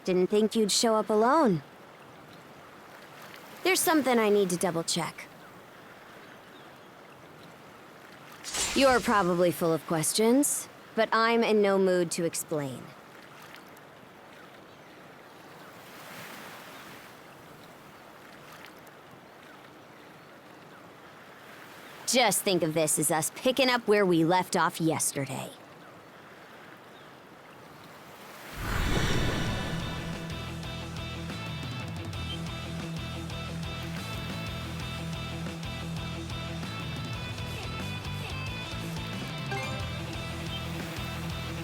Didn't think you'd show up alone. There's something I need to double-check. You're probably full of questions, but I'm in no mood to explain. Just think of this as us picking up where we left off yesterday.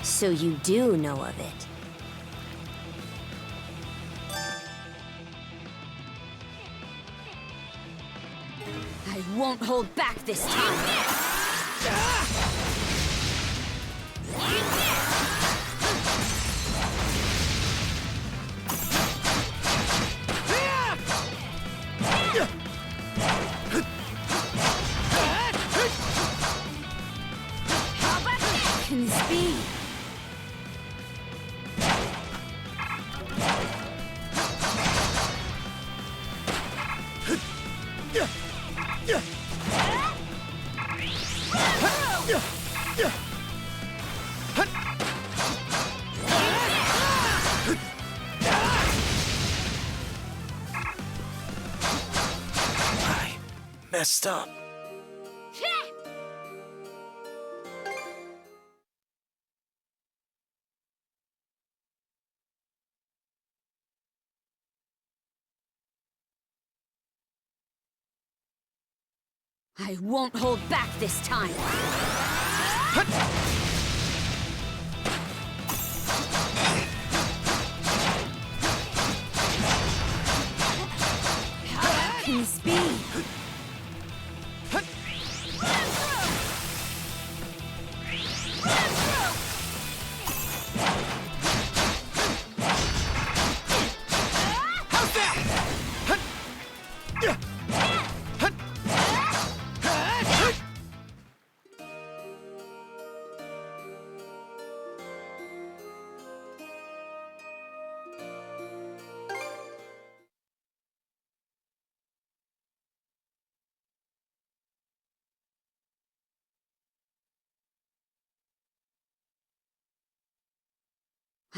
So you do know of it. I won't hold back this time. How about this? Can this be? Messed up. I won't hold back this time. How can this be?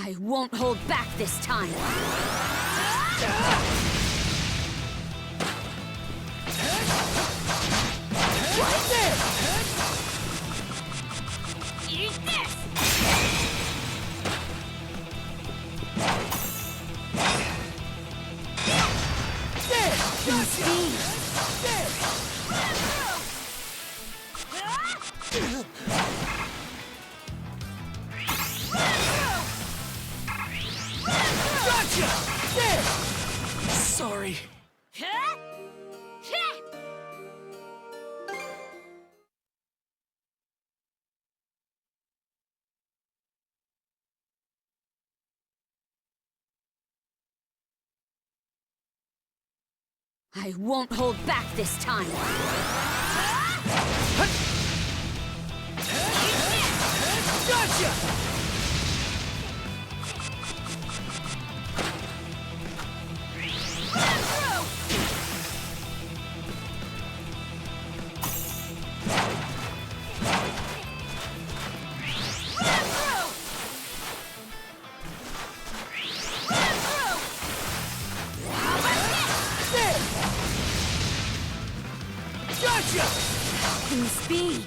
I won't hold back this time. What's this? Eat this! Sorry. I won't hold back this time. Gotcha! Gotcha! Can this be?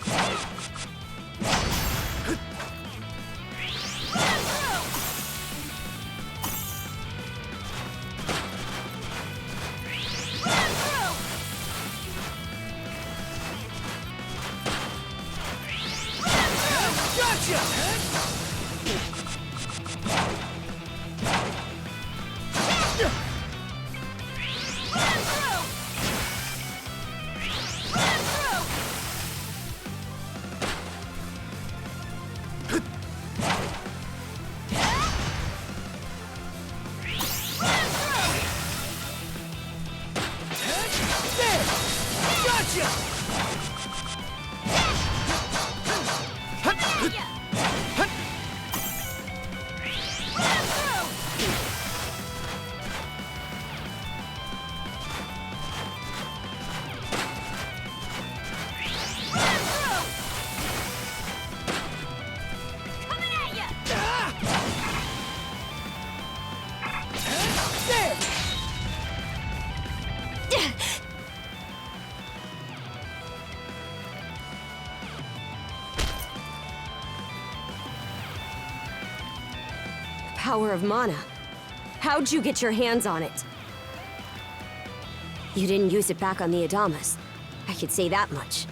power of mana. How'd you get your hands on it? You didn't use it back on the Adamas. I could say that much.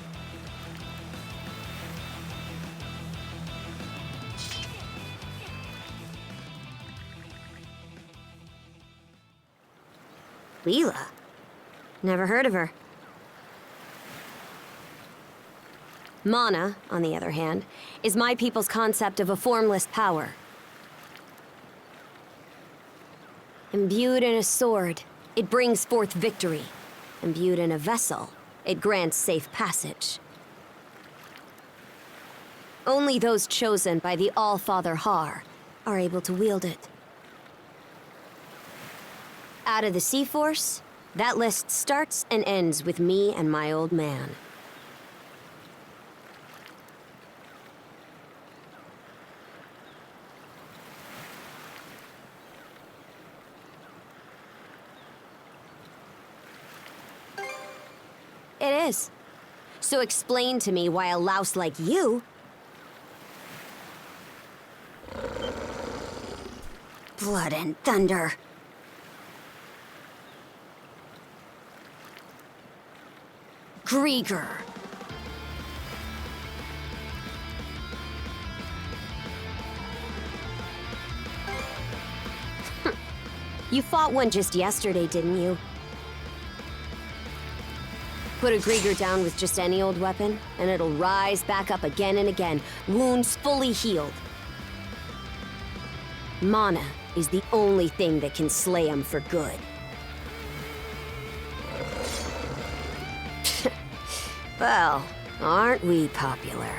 Leela? Never heard of her. Mana, on the other hand, is my people's concept of a formless power. Imbued in a sword, it brings forth victory. Imbued in a vessel, it grants safe passage. Only those chosen by the All-Father Har are able to wield it. Out of the Sea Force, that list starts and ends with me and my old man. It is. So explain to me why a louse like you... Blood and thunder. Grieger. You fought one just yesterday, didn't you? Put a Grieger down with just any old weapon, and it'll rise back up again and again, wounds fully healed. Mana is the only thing that can slay him for good. Well, aren't we popular?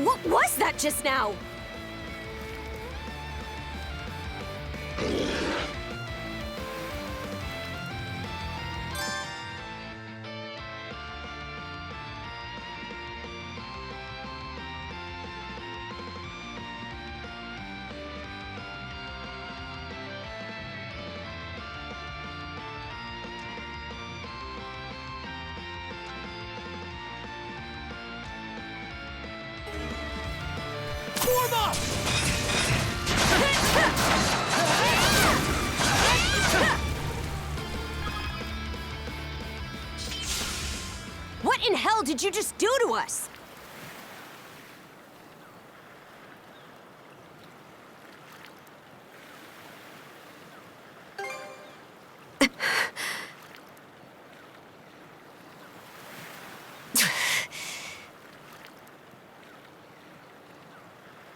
What was that just now? Form up! What in hell did you just do to us?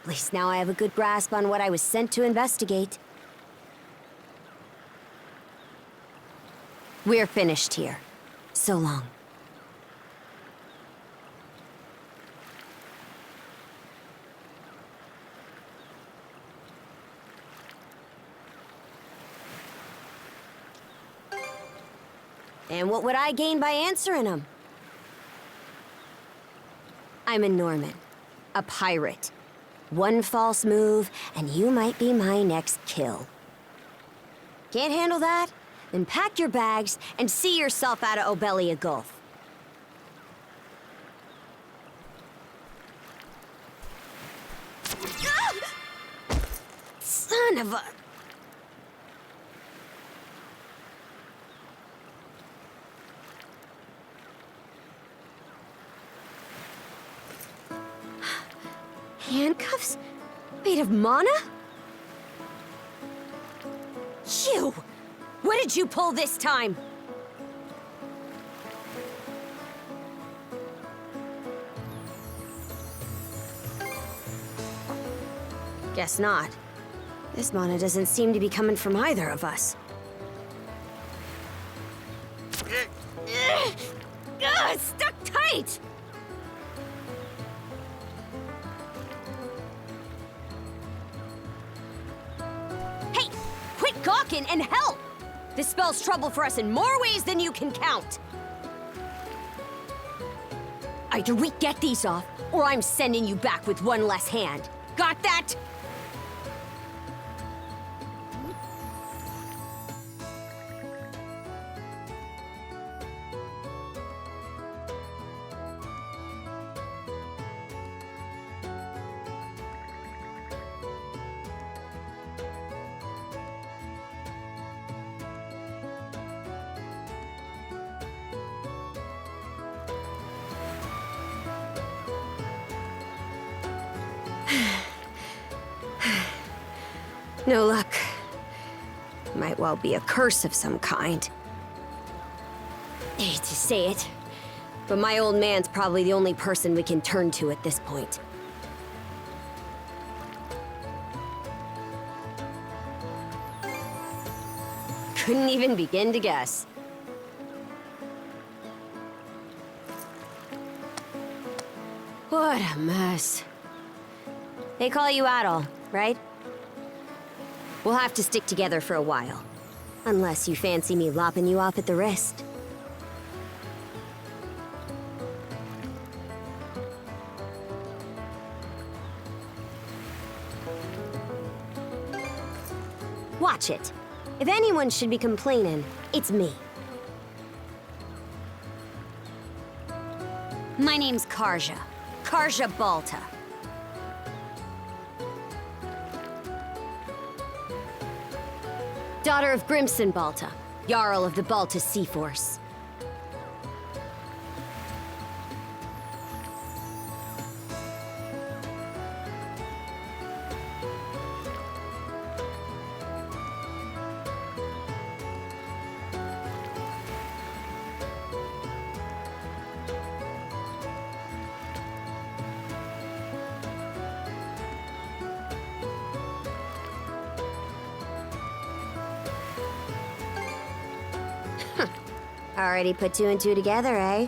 At least now I have a good grasp on what I was sent to investigate. We're finished here. So long. And what would I gain by answering them? I'm a Norman, a pirate. One false move, and you might be my next kill. Can't handle that? Then pack your bags and see yourself out of Obelia Gulf. Ah! Son of a... Handcuffs? Made of mana? You! What did you pull this time? Guess not. This mana doesn't seem to be coming from either of us. It's stuck tight! Gawkin and help! This spells trouble for us in more ways than you can count. Either we get these off, or I'm sending you back with one less hand. Got that? No luck. Might well be a curse of some kind. I hate to say it, but my old man's probably the only person we can turn to at this point. Couldn't even begin to guess. What a mess. They call you Adol, right? We'll have to stick together for a while. Unless you fancy me lopping you off at the wrist. Watch it. If anyone should be complaining, it's me. My name's Karja. Karja Balta. Daughter of Grimson Balta, Jarl of the Balta Sea Force. Already put two and two together, eh?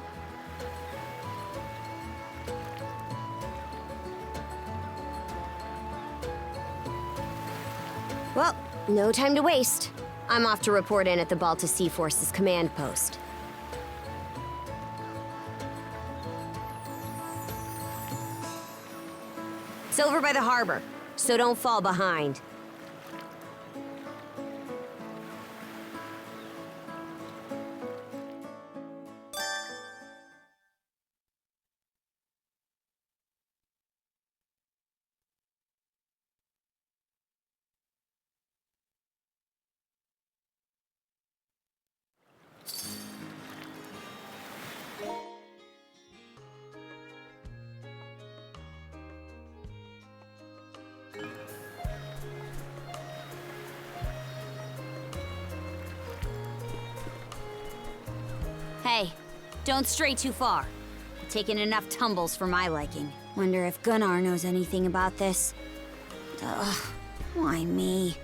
Well, no time to waste. I'm off to report in at the Balta Sea Force's command post. It's over by the harbor, so don't fall behind. Hey, don't stray too far. I've taken enough tumbles for my liking. Wonder if Gunnar knows anything about this. Ugh, why me?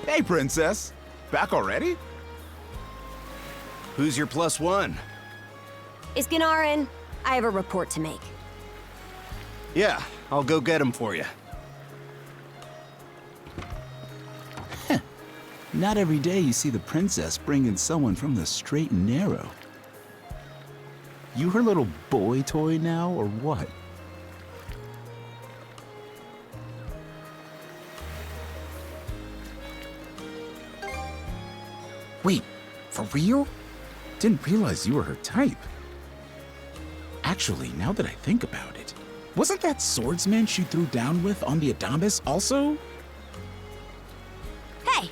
Hey, Princess. Back already? Who's your plus one? Is Gunnar in? I have a report to make. Yeah, I'll go get him for you. Not every day you see the princess bring in someone from the straight and narrow. You her little boy toy now, or what? Wait, for real? Didn't realize you were her type. Actually, now that I think about it, wasn't that swordsman she threw down with on the Adamas also? Hey,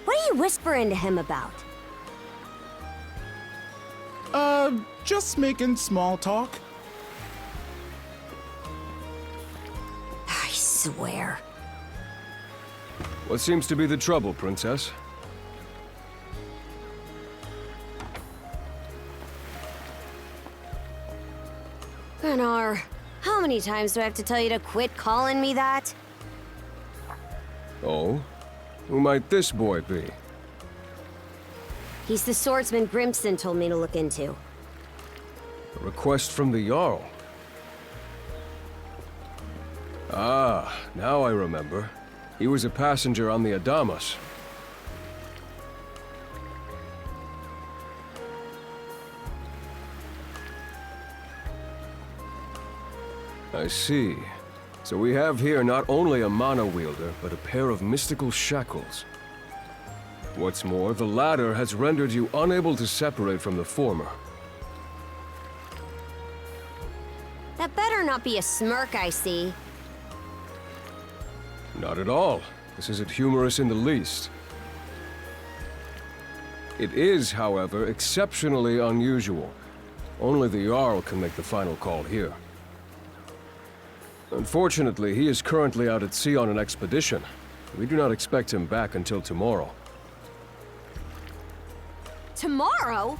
what are you whispering to him about? Just making small talk. I swear. What seems to be the trouble, Princess? Gunnar, how many times do I have to tell you to quit calling me that? Oh? Who might this boy be? He's the swordsman Grimson told me to look into. A request from the Jarl. Ah, now I remember. He was a passenger on the Adamas. I see. So we have here not only a mana wielder, but a pair of mystical shackles. What's more, the latter has rendered you unable to separate from the former. That better not be a smirk I see. Not at all. This isn't humorous in the least. It is, however, exceptionally unusual. Only the Jarl can make the final call here. Unfortunately, he is currently out at sea on an expedition. We do not expect him back until tomorrow. Tomorrow?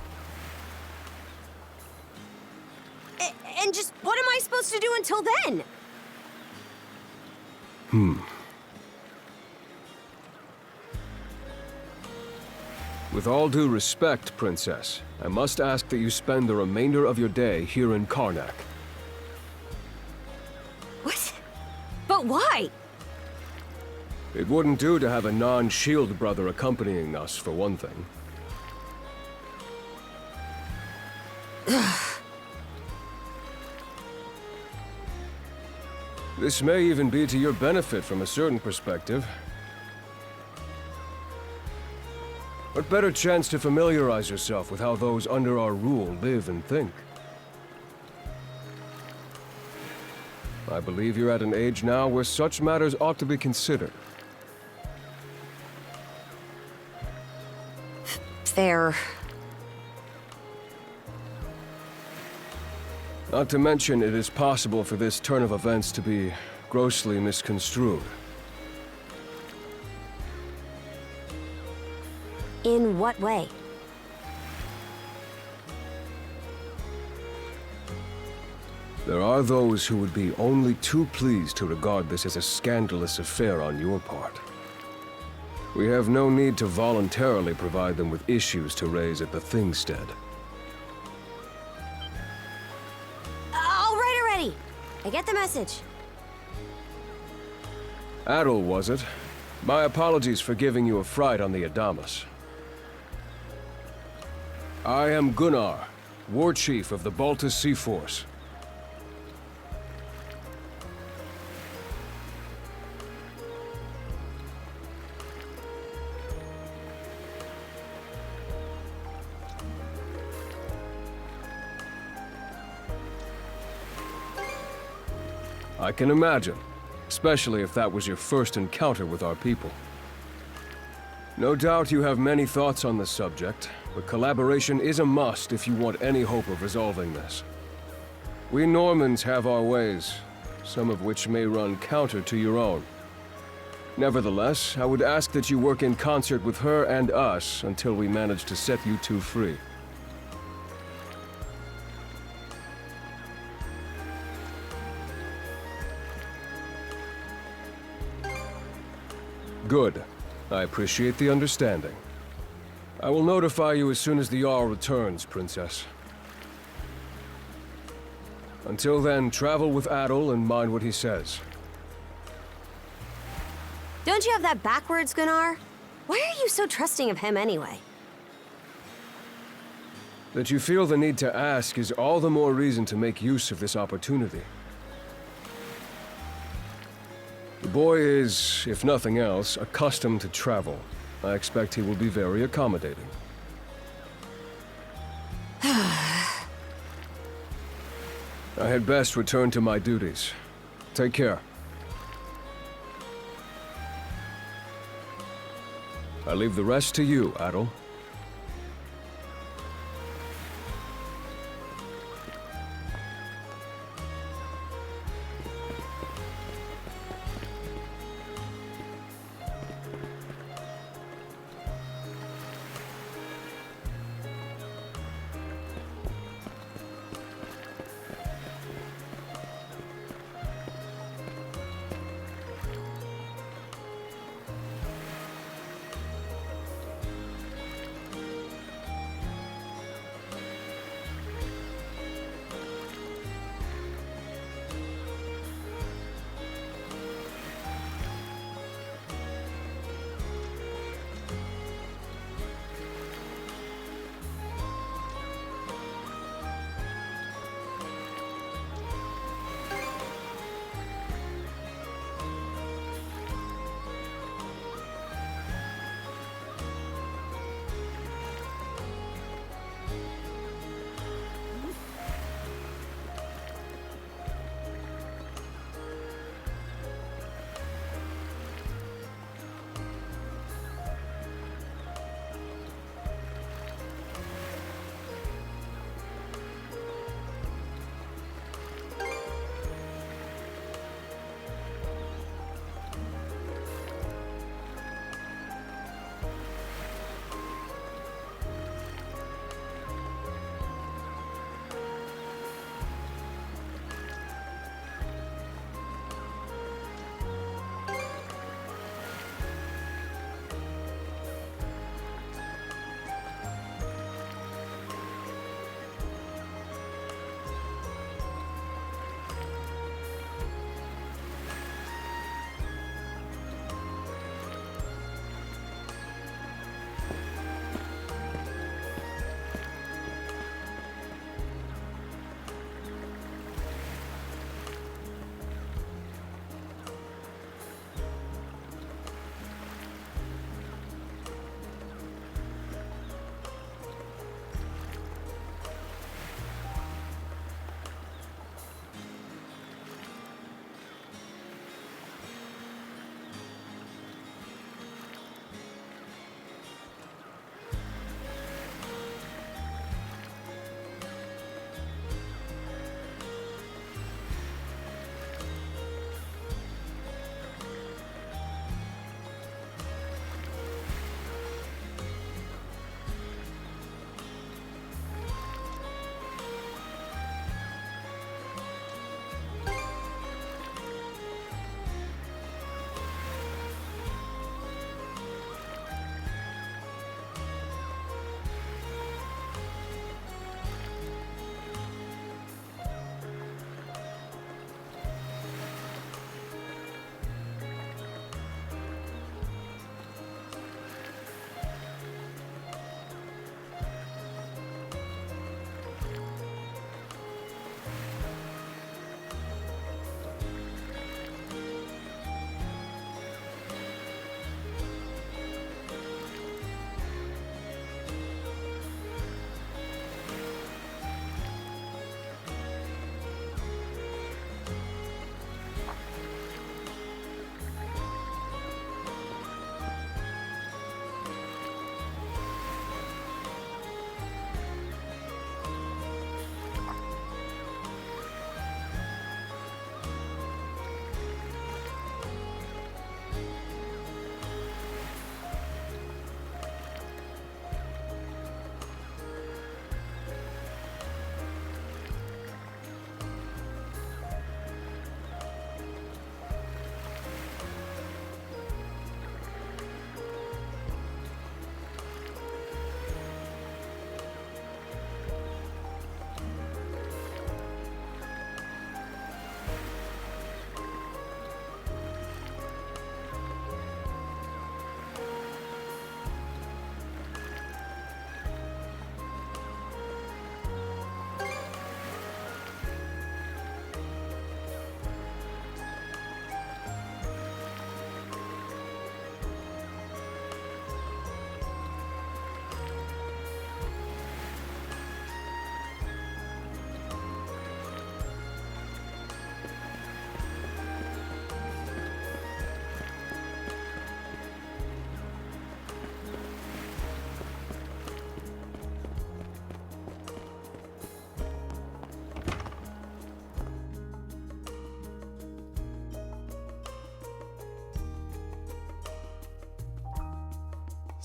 And just what am I supposed to do until then? With all due respect, Princess, I must ask that you spend the remainder of your day here in Karnak. What? But why? It wouldn't do to have a non-shield brother accompanying us, for one thing. This may even be to your benefit from a certain perspective. What better chance to familiarize yourself with how those under our rule live and think? I believe you're at an age now where such matters ought to be considered. Fair. Not to mention, it is possible for this turn of events to be grossly misconstrued. In what way? There are those who would be only too pleased to regard this as a scandalous affair on your part. We have no need to voluntarily provide them with issues to raise at the Thingstead. All right already. I get the message. Adel, was it? My apologies for giving you a fright on the Adamas. I am Gunnar, War Chief of the Baltus Sea Force. I can imagine, especially if that was your first encounter with our people. No doubt you have many thoughts on the subject, but collaboration is a must if you want any hope of resolving this. We Normans have our ways, some of which may run counter to your own. Nevertheless, I would ask that you work in concert with her and us until we manage to set you two free. Good. I appreciate the understanding. I will notify you as soon as the Jarl returns, Princess. Until then, travel with Adol and mind what he says. Don't you have that backwards, Gunnar? Why are you so trusting of him anyway? That you feel the need to ask is all the more reason to make use of this opportunity. The boy is, if nothing else, accustomed to travel. I expect he will be very accommodating. Ah. I had best return to my duties. Take care. I leave the rest to you, Adol.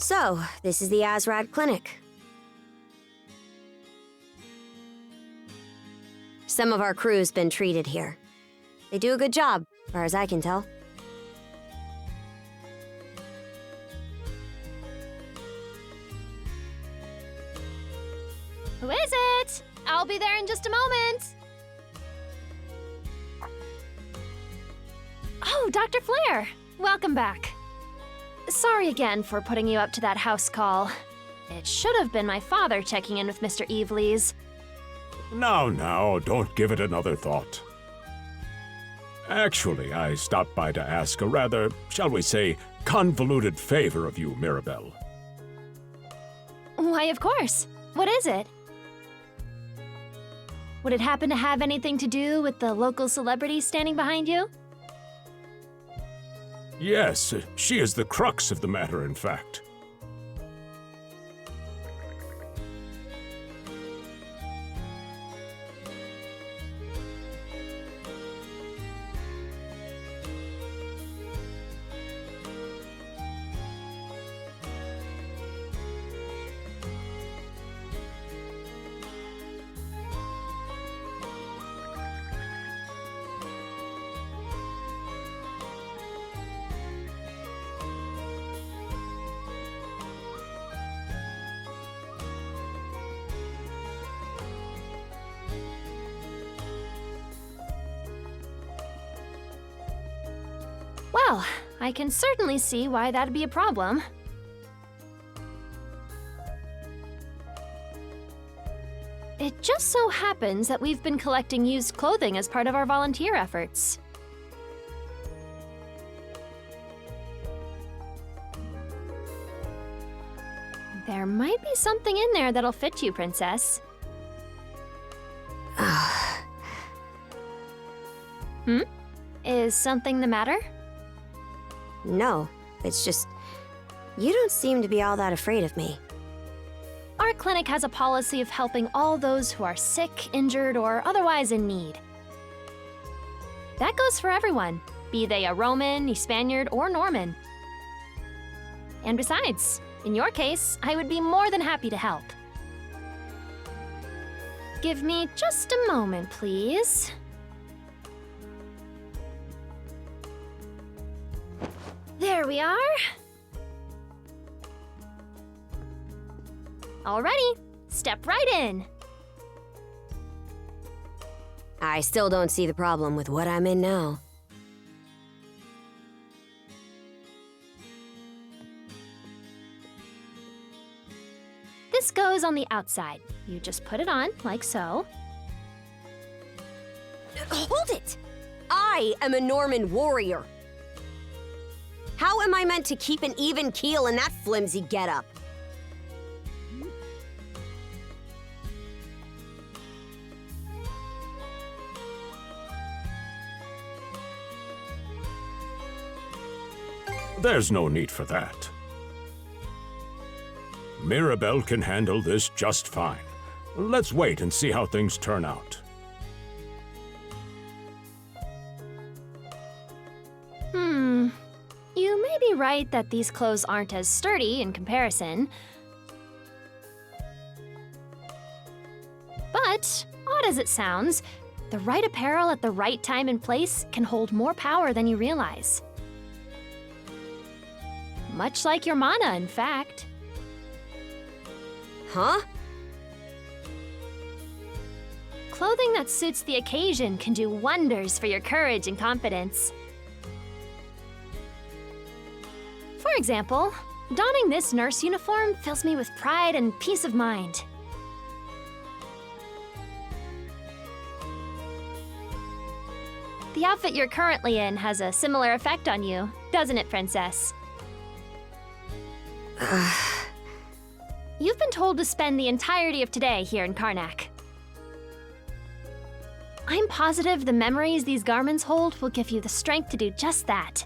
So, this is the Azrad Clinic. Some of our crew's been treated here. They do a good job, as far as I can tell. Who is it? I'll be there in just a moment. Oh, Dr. Flair. Welcome back. Sorry again for putting you up to that house call. It should have been my father checking in with Mr. Evelees. Now, don't give it another thought. Actually, I stopped by to ask a rather, shall we say, convoluted favor of you, Mirabelle. Why, of course. What is it? Would it happen to have anything to do with the local celebrity standing behind you? Yes, she is the crux of the matter, in fact. Well, I can certainly see why that'd be a problem. It just so happens that we've been collecting used clothing as part of our volunteer efforts. There might be something in there that'll fit you, Princess. Is something the matter? No, it's just... You don't seem to be all that afraid of me. Our clinic has a policy of helping all those who are sick, injured, or otherwise in need. That goes for everyone, be they a Roman, a Spaniard, or Norman. And besides, in your case, I would be more than happy to help. Give me just a moment, please. There we are. Alrighty, step right in. I still don't see the problem with what I'm in now. This goes on the outside. You just put it on, like so. Hold it! I am a Norman warrior. How am I meant to keep an even keel in that flimsy getup? There's no need for that. Mirabelle can handle this just fine. Let's wait and see how things turn out. You may be right that these clothes aren't as sturdy in comparison. But, odd as it sounds, the right apparel at the right time and place can hold more power than you realize. Much like your mana, in fact. Huh? Clothing that suits the occasion can do wonders for your courage and confidence. For example, donning this nurse uniform fills me with pride and peace of mind. The outfit you're currently in has a similar effect on you, doesn't it, Princess? You've been told to spend the entirety of today here in Karnak. I'm positive the memories these garments hold will give you the strength to do just that.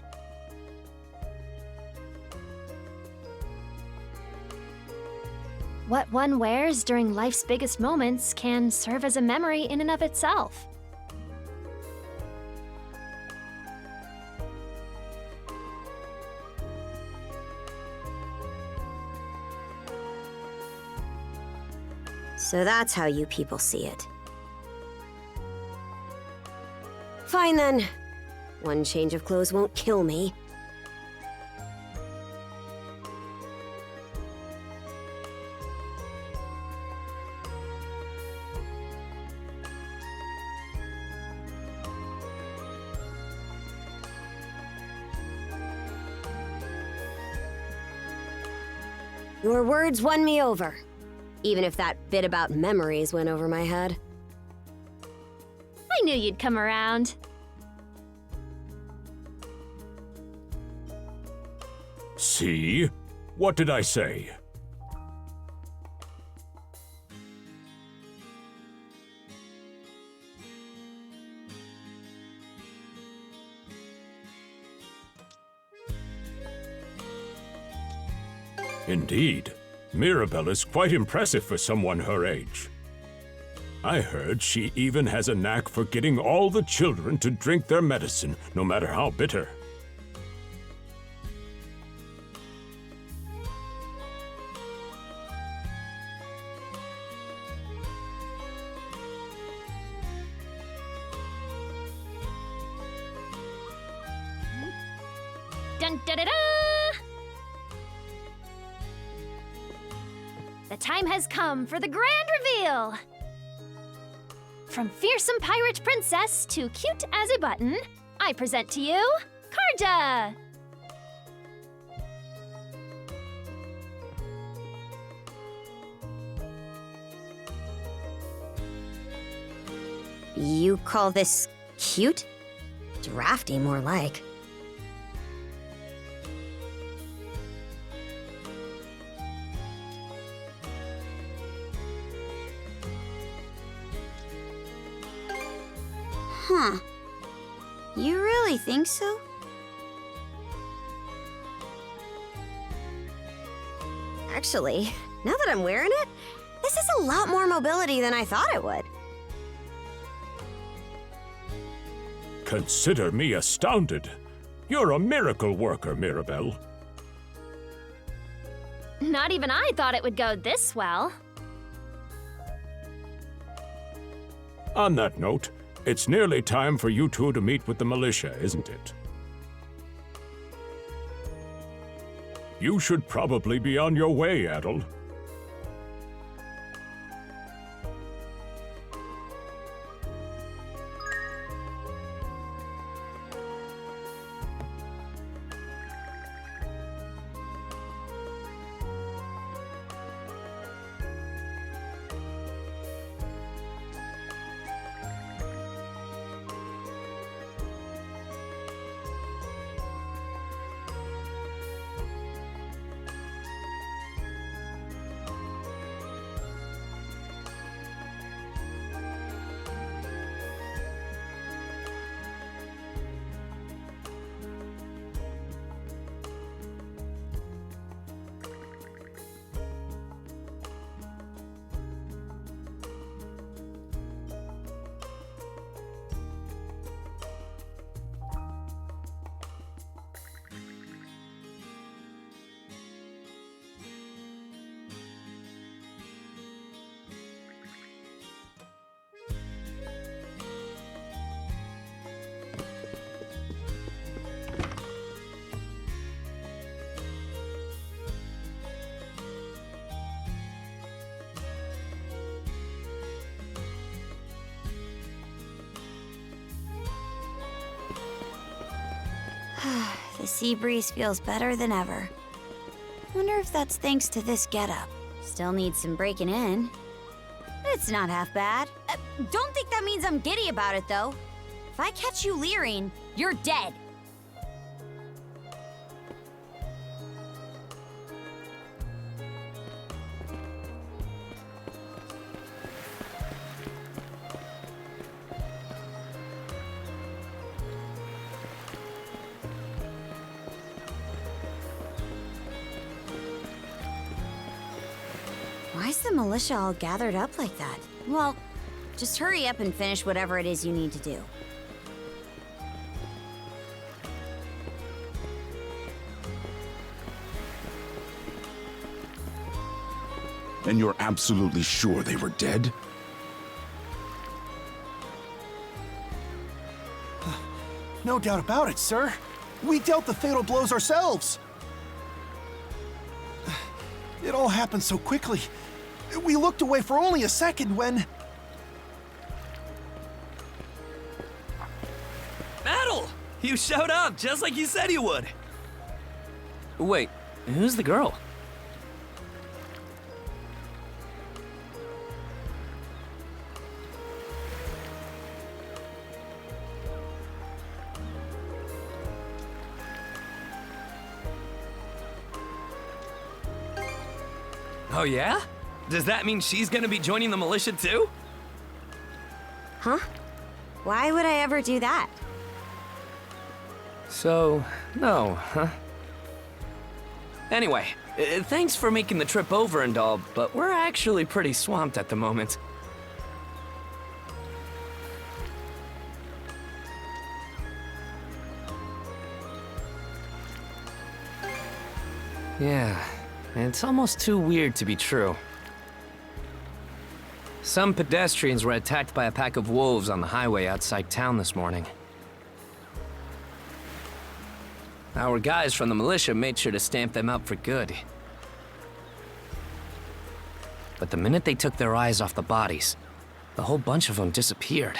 What one wears during life's biggest moments can serve as a memory in and of itself. So that's how you people see it. Fine then. One change of clothes won't kill me. Your words won me over, even if that bit about memories went over my head. I knew you'd come around. See? What did I say? Indeed. Mirabelle is quite impressive for someone her age. I heard she even has a knack for getting all the children to drink their medicine, no matter how bitter. Dun da da da! The time has come for the grand reveal! From fearsome pirate princess to cute as a button, I present to you, Karja! You call this cute? Drafty, more like. Huh. You really think so? Actually, now that I'm wearing it, this is a lot more mobility than I thought it would. Consider me astounded. You're a miracle worker, Mirabelle. Not even I thought it would go this well. On that note, it's nearly time for you two to meet with the militia, isn't it? You should probably be on your way, Adel. The sea breeze feels better than ever. Wonder if that's thanks to this getup. Still needs some breaking in. It's not half bad. Don't think that means I'm giddy about it, though. If I catch you leering, you're dead. Why's the militia all gathered up like that? Well, just hurry up and finish whatever it is you need to do. And you're absolutely sure they were dead? No doubt about it, sir. We dealt the fatal blows ourselves. It all happened so quickly. We looked away for only a second when... Metal! You showed up just like you said you would. Wait, who's the girl? Oh yeah? Does that mean she's gonna be joining the militia too? Huh? Why would I ever do that? So, no, huh? Anyway, thanks for making the trip over and all, but we're actually pretty swamped at the moment. Yeah, it's almost too weird to be true. Some pedestrians were attacked by a pack of wolves on the highway outside town this morning. Our guys from the militia made sure to stamp them out for good. But the minute they took their eyes off the bodies, the whole bunch of them disappeared.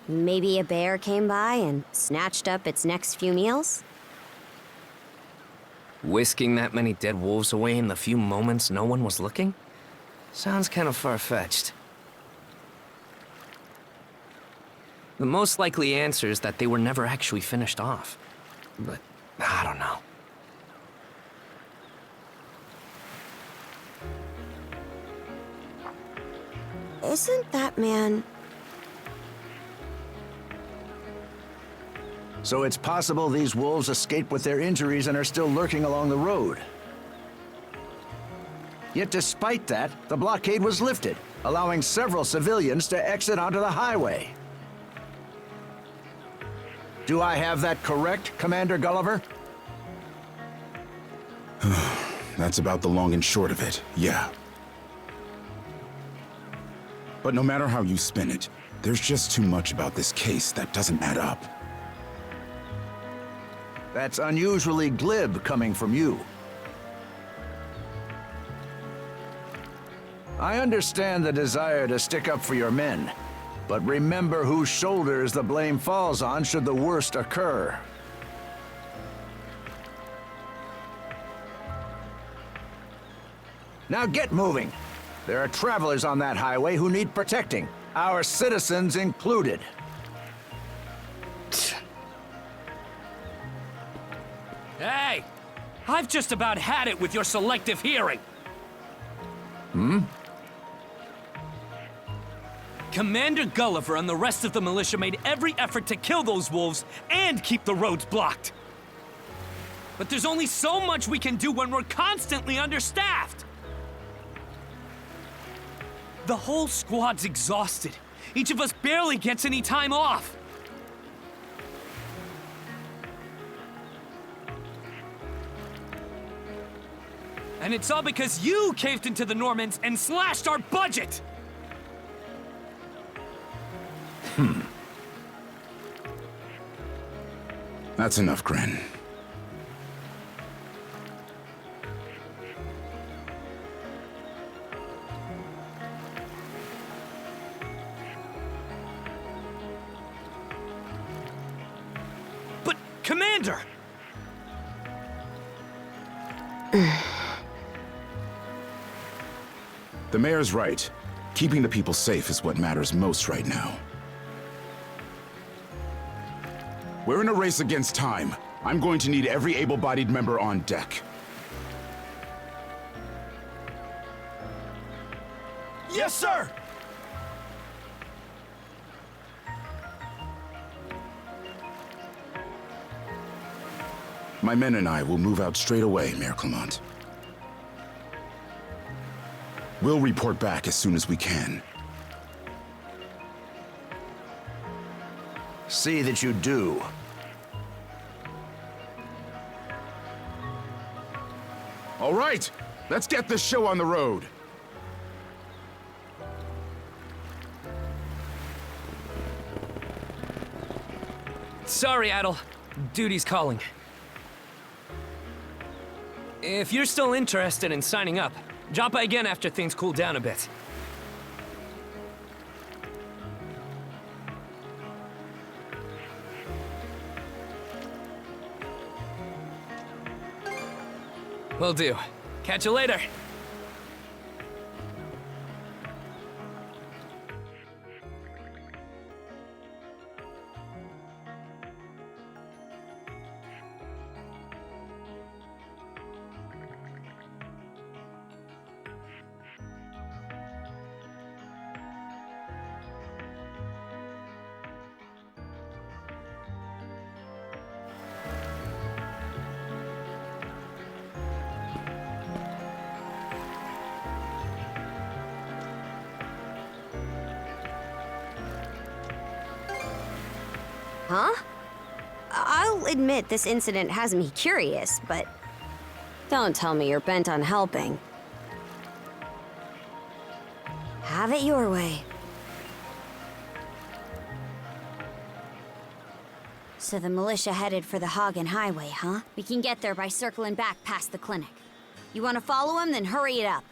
Maybe a bear came by and snatched up its next few meals? Whisking that many dead wolves away in the few moments no one was looking? Sounds kind of far-fetched. The most likely answer is that they were never actually finished off. But I don't know. Isn't that man... So it's possible these wolves escaped with their injuries and are still lurking along the road. Yet despite that, the blockade was lifted, allowing several civilians to exit onto the highway. Do I have that correct, Commander Gulliver? That's about the long and short of it, yeah. But no matter how you spin it, there's just too much about this case that doesn't add up. That's unusually glib coming from you. I understand the desire to stick up for your men, but remember whose shoulders the blame falls on should the worst occur. Now get moving. There are travelers on that highway who need protecting, our citizens included. Hey! I've just about had it with your selective hearing! Commander Gulliver and the rest of the militia made every effort to kill those wolves and keep the roads blocked. But there's only so much we can do when we're constantly understaffed. The whole squad's exhausted. Each of us barely gets any time off. And it's all because you caved into the Normans and slashed our budget! That's enough, Gren. But, Commander! The mayor's right. Keeping the people safe is what matters most right now. We're in a race against time. I'm going to need every able-bodied member on deck. Yes, sir! My men and I will move out straight away, Mayor Clement. We'll report back as soon as we can. See that you do. All right, Let's get this show on the road. Sorry, Adel. Duty's calling. If you're still interested in signing up, drop by again after things cool down a bit. Will do. Catch you later. Huh? I'll admit this incident has me curious, but don't tell me you're bent on helping. Have it your way. So the militia headed for the Hagen Highway, huh? We can get there by circling back past the clinic. You want to follow him? Then hurry it up.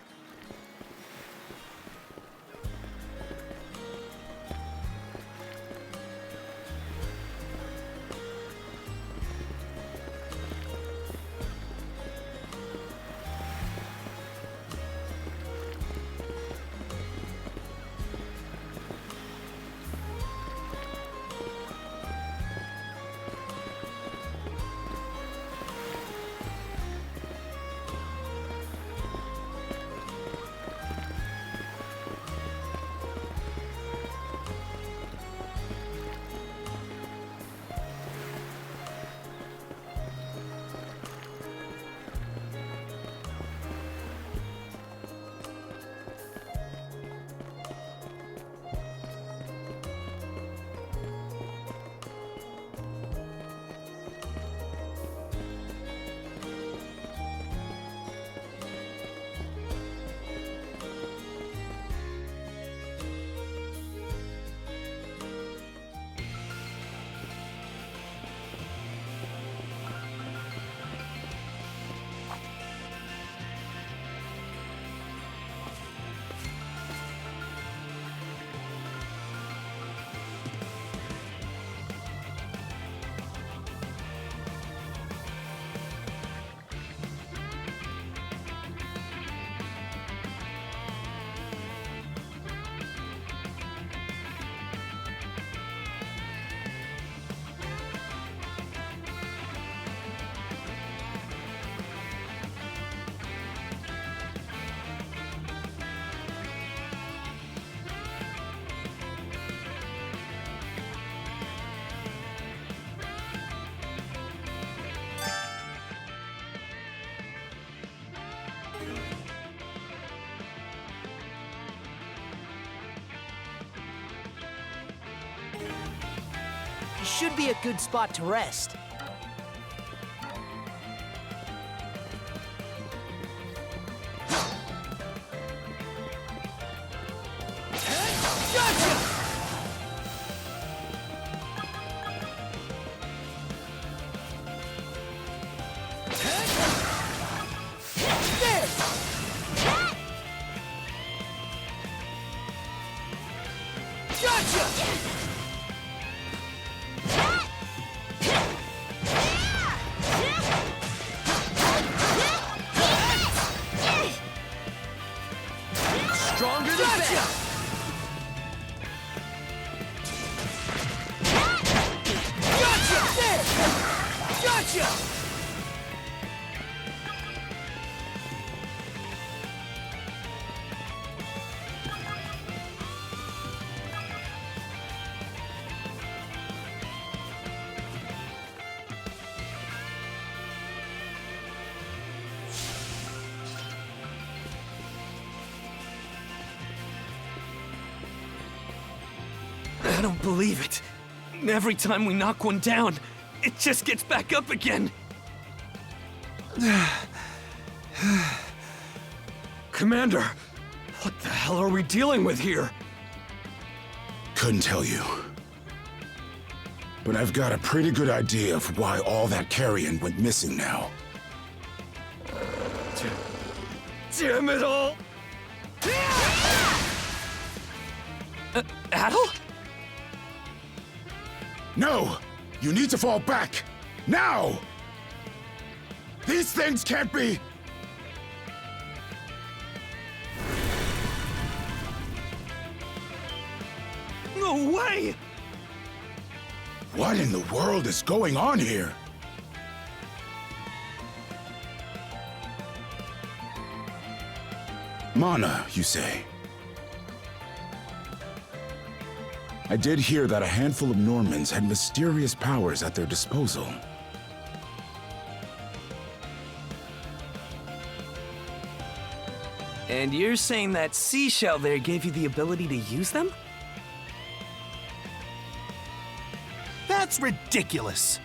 Should be a good spot to rest. Stronger than that. Gotcha! There! Gotcha! I don't believe it. Every time we knock one down, it just gets back up again. Commander, what the hell are we dealing with here? Couldn't tell you. But I've got a pretty good idea of why all that carrion went missing now. Damn it all! Adel? No! You need to fall back! Now! These things can't be... No way! What in the world is going on here? Mana, you say? I did hear that a handful of Normans had mysterious powers at their disposal. And you're saying that seashell there gave you the ability to use them? That's ridiculous.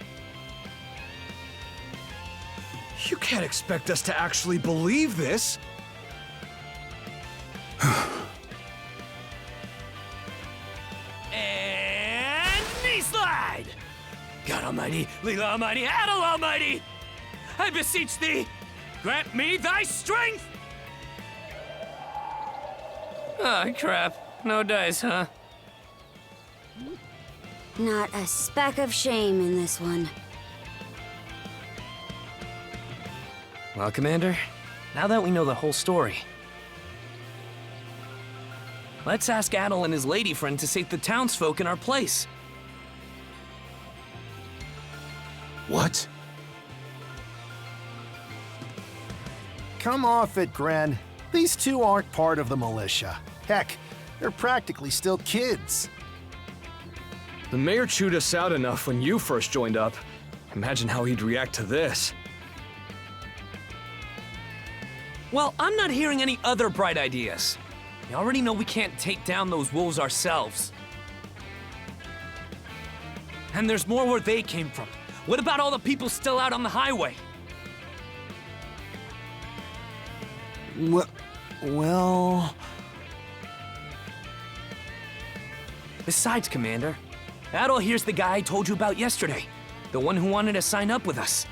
You can't expect us to actually believe this. And knee slide! God Almighty, Leela Almighty, Adel Almighty! I beseech thee, grant me thy strength! Ah, crap. No dice, huh? Not a speck of shame in this one. Well, Commander, now that we know the whole story, let's ask Adel and his lady friend to save the townsfolk in our place. What? Come off it, Gren. These two aren't part of the militia. Heck, they're practically still kids. The mayor chewed us out enough when you first joined up. Imagine how he'd react to this. Well, I'm not hearing any other bright ideas. We already know we can't take down those wolves ourselves. And there's more where they came from. What about all the people still out on the highway? Well... Besides, Commander, Adel here's the guy I told you about yesterday. The one who wanted to sign up with us.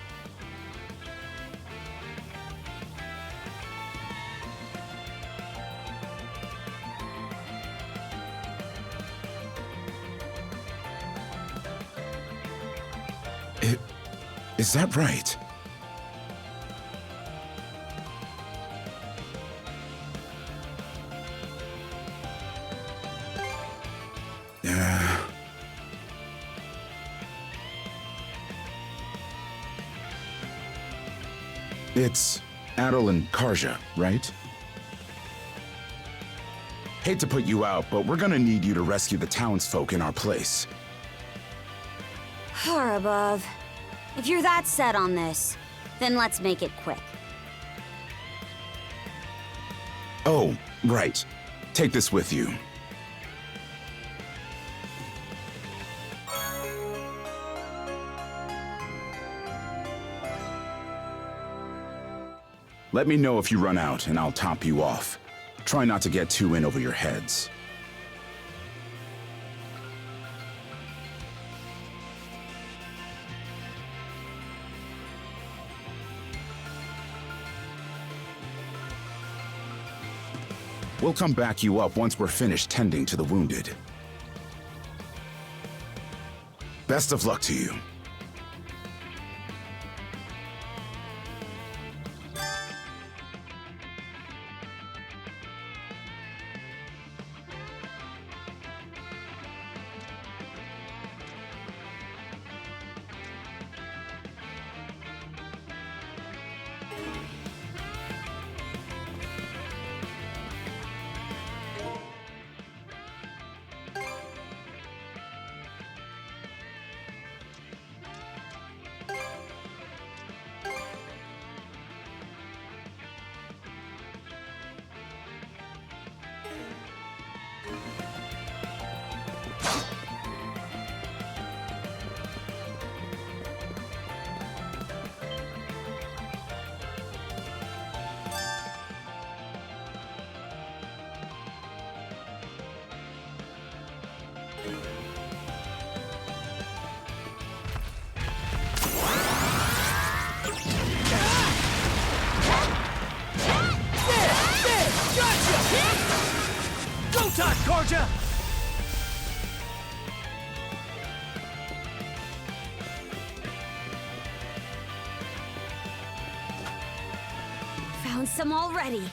Is that right? It's Adel and Karja, right? Hate to put you out, but we're gonna need you to rescue the townsfolk in our place. Far above. If you're that set on this, then let's make it quick. Oh, right. Take this with you. Let me know if you run out, and I'll top you off. Try not to get too in over your heads. We'll come back you up once we're finished tending to the wounded. Best of luck to you. Karja! Found some already.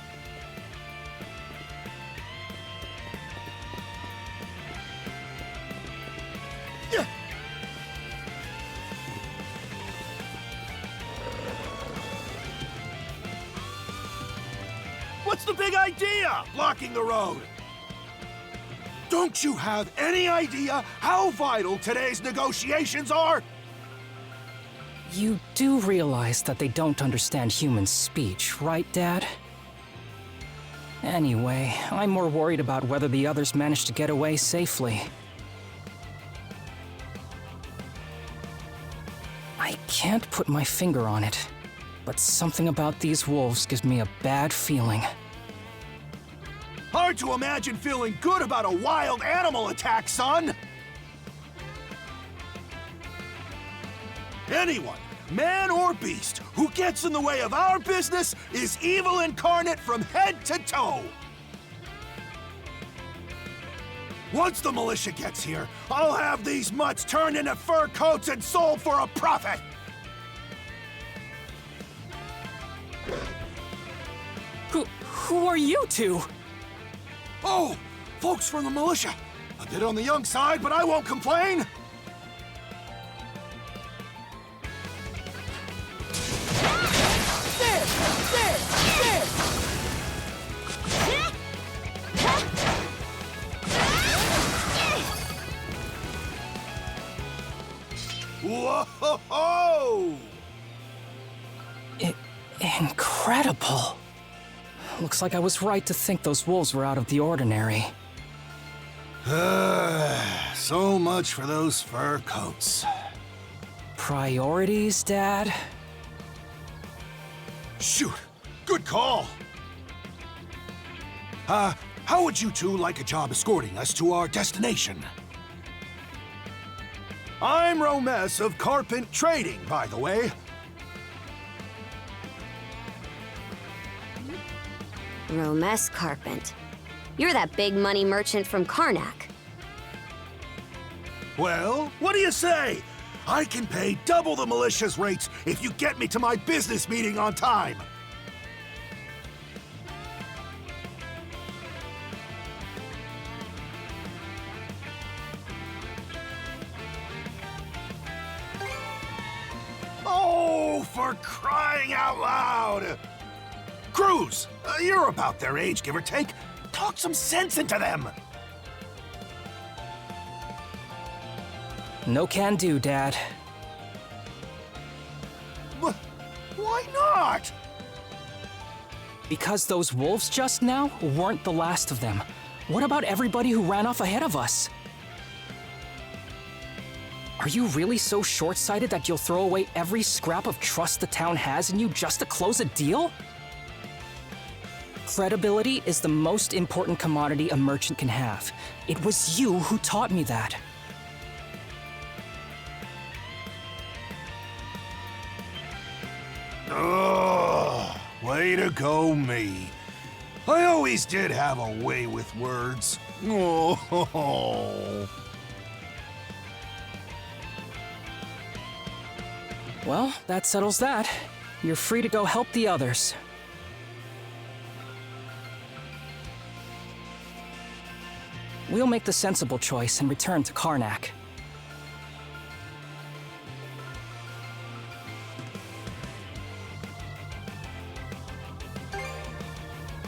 What's the big idea, blocking the road? Don't you have any idea how vital today's negotiations are? You do realize that they don't understand human speech, right, Dad? Anyway, I'm more worried about whether the others managed to get away safely. I can't put my finger on it, but something about these wolves gives me a bad feeling. Hard to imagine feeling good about a wild animal attack, son! Anyone, man or beast, who gets in the way of our business is evil incarnate from head to toe! Once the militia gets here, I'll have these mutts turned into fur coats and sold for a profit! Who are you two? Oh, folks from the militia. A bit on the young side, but I won't complain. There! There! There! Whoa-ho-ho! Incredible. Looks like I was right to think those wolves were out of the ordinary. So much for those fur coats. Priorities, Dad? Shoot, good call. How would you two like a job escorting us to our destination? I'm Romes of Carpent Trading, by the way. Romes Carpent. You're that big money merchant from Karnak. Well, what do you say? I can pay double the militia's rates if you get me to my business meeting on time. Oh, for crying out loud! Cruz, you're about their age, give or take. Talk some sense into them. No can do, Dad. Why not? Because those wolves just now weren't the last of them. What about everybody who ran off ahead of us? Are you really so short-sighted that you'll throw away every scrap of trust the town has in you just to close a deal? Credibility is the most important commodity a merchant can have. It was you who taught me that. Oh, way to go, me. I always did have a way with words. Oh. Well, that settles that. You're free to go help the others. We'll make the sensible choice and return to Karnak.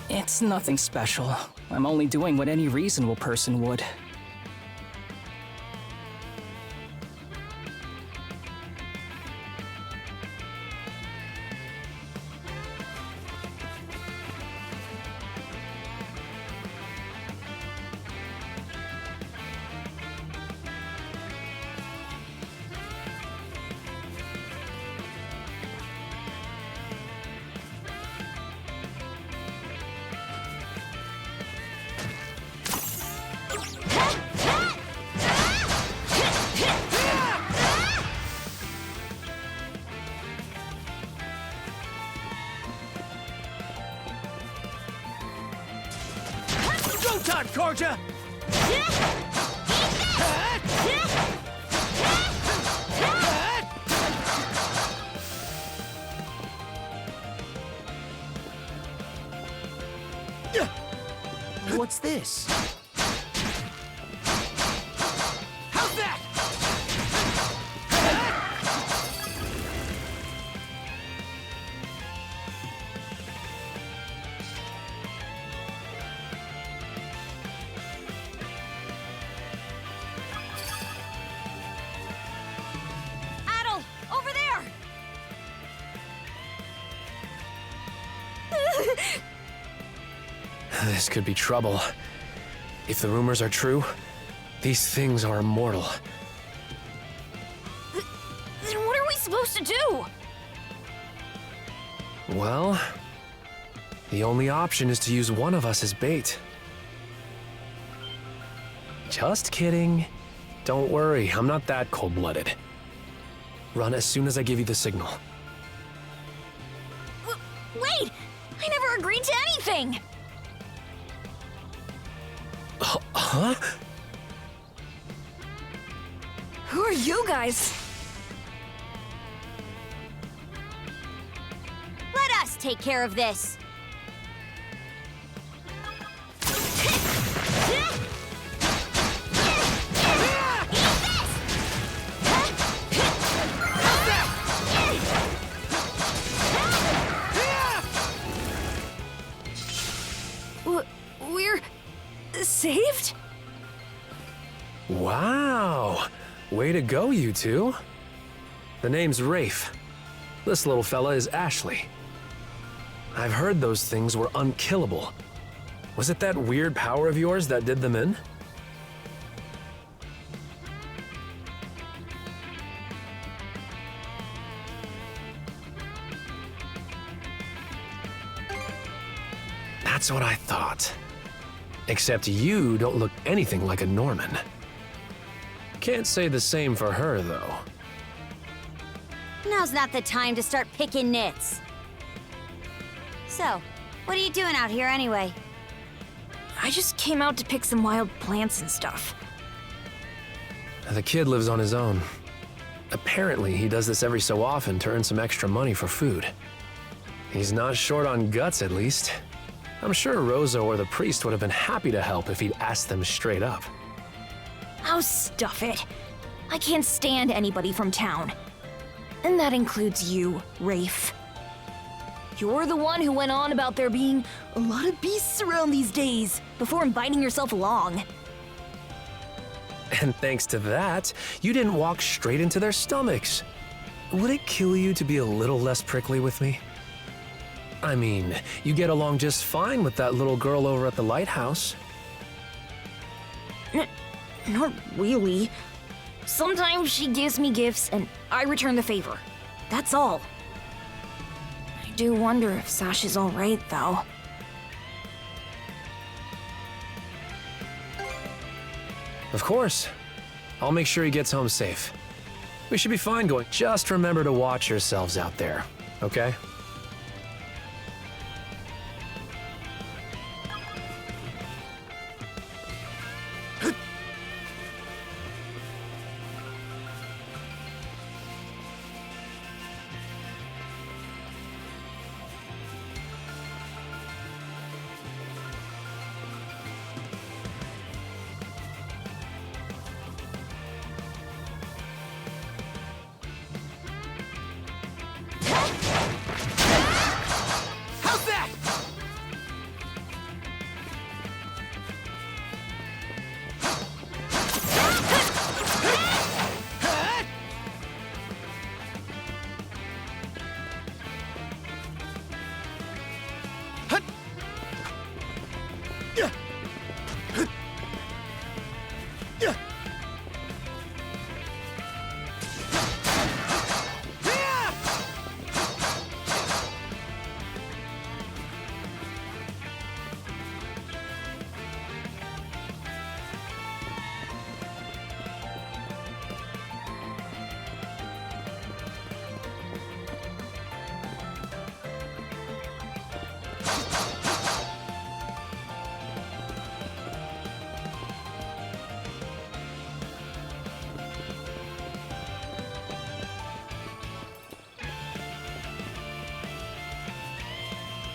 It's nothing special. I'm only doing what any reasonable person would. Go time, Karja! What's this? How's that? Adel, over there! This could be trouble. If the rumors are true, these things are immortal. Then what are we supposed to do? Well, the only option is to use one of us as bait. Just kidding. Don't worry, I'm not that cold-blooded. Run as soon as I give you the signal. Wait! I never agreed to anything! Huh? Who are you guys? Let us take care of this. We're saved? Wow! Way to go, you two. The name's Rafe. This little fella is Ashley. I've heard those things were unkillable. Was it that weird power of yours that did them in? That's what I thought. Except you don't look anything like a Norman. Can't say the same for her, though. Now's not the time to start picking nits. So, what are you doing out here anyway? I just came out to pick some wild plants and stuff. The kid lives on his own. Apparently, he does this every so often to earn some extra money for food. He's not short on guts, at least. I'm sure Rosa or the priest would have been happy to help if he'd asked them straight up. Oh, stuff it. I can't stand anybody from town. And that includes you, Rafe. You're the one who went on about there being a lot of beasts around these days, before inviting yourself along. And thanks to that, you didn't walk straight into their stomachs. Would it kill you to be a little less prickly with me? I mean, you get along just fine with that little girl over at the lighthouse. Not really. Sometimes she gives me gifts and I return the favor. That's all. I do wonder if Sash is alright, though. Of course. I'll make sure he gets home safe. We should be fine going. Just remember to watch yourselves out there, okay?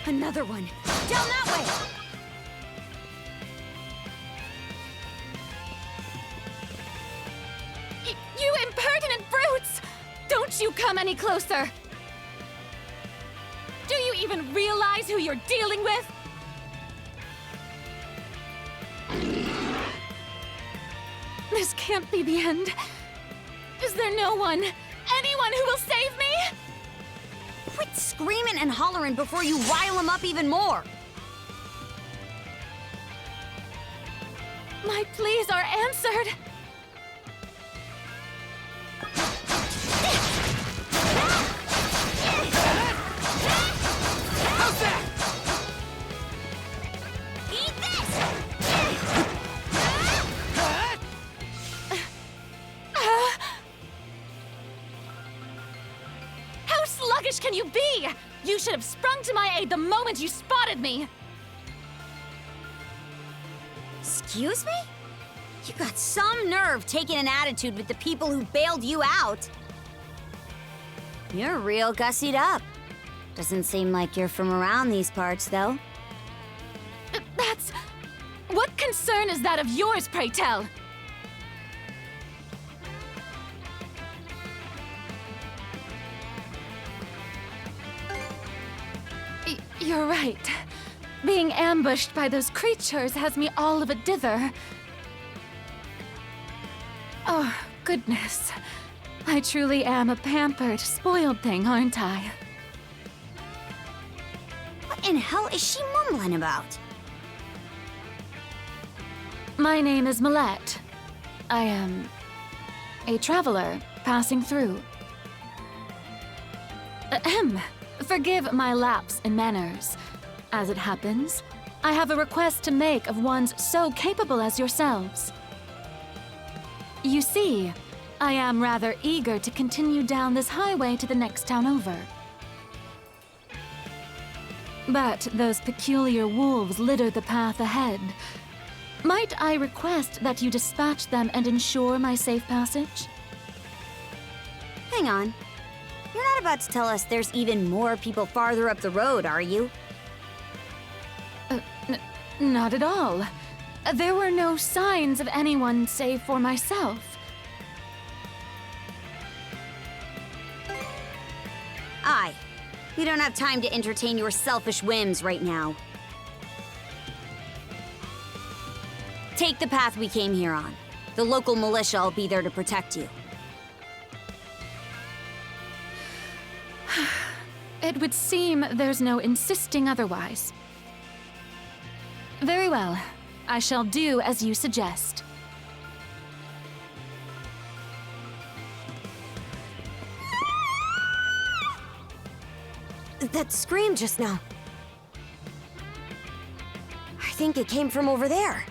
Another one. Down that way! You impertinent brutes! Don't you come any closer! Do you even realize who you're dealing with? This can't be the end. Is there no one, anyone who will save me? Quit screaming and hollering before you rile them up even more! My pleas are answered. How's that? Eat this! How sluggish can you be? You should have sprung to my aid the moment you spotted me. Excuse me? You got some nerve taking an attitude with the people who bailed you out. You're real gussied up. Doesn't seem like you're from around these parts, though. That's... What concern is that of yours, pray tell? You're right. Being ambushed by those creatures has me all of a dither. Oh, goodness. I truly am a pampered, spoiled thing, aren't I? What in hell is she mumbling about? My name is Millette. I am a traveler passing through. Ahem. Forgive my lapse in manners. As it happens, I have a request to make of ones so capable as yourselves. You see, I am rather eager to continue down this highway to the next town over. But those peculiar wolves litter the path ahead. Might I request that you dispatch them and ensure my safe passage? Hang on. You're not about to tell us there's even more people farther up the road, are you? Not at all. There were no signs of anyone save for myself. Aye. We don't have time to entertain your selfish whims right now. Take the path we came here on. The local militia will be there to protect you. It would seem there's no insisting otherwise. Very well. I shall do as you suggest. That scream just now. I think it came from over there.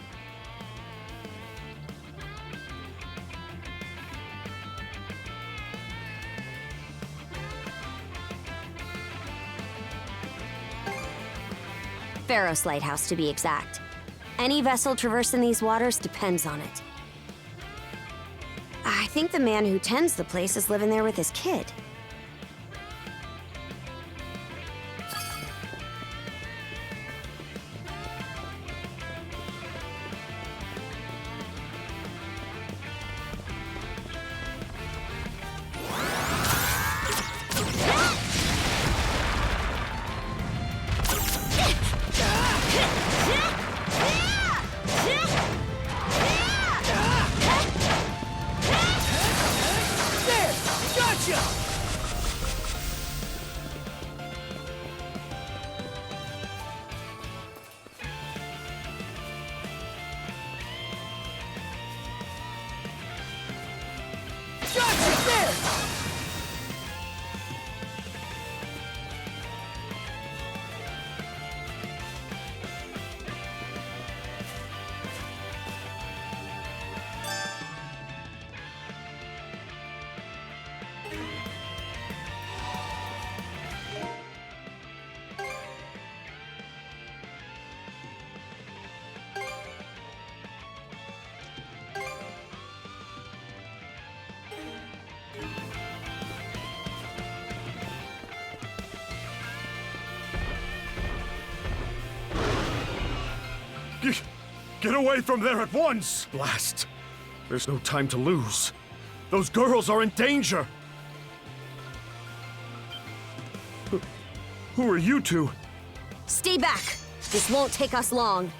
Pharos Lighthouse, to be exact. Any vessel traversing these waters depends on it. I think the man who tends the place is living there with his kid. Get away from there at once! Blast! There's no time to lose. Those girls are in danger! Who are you two? Stay back! This won't take us long.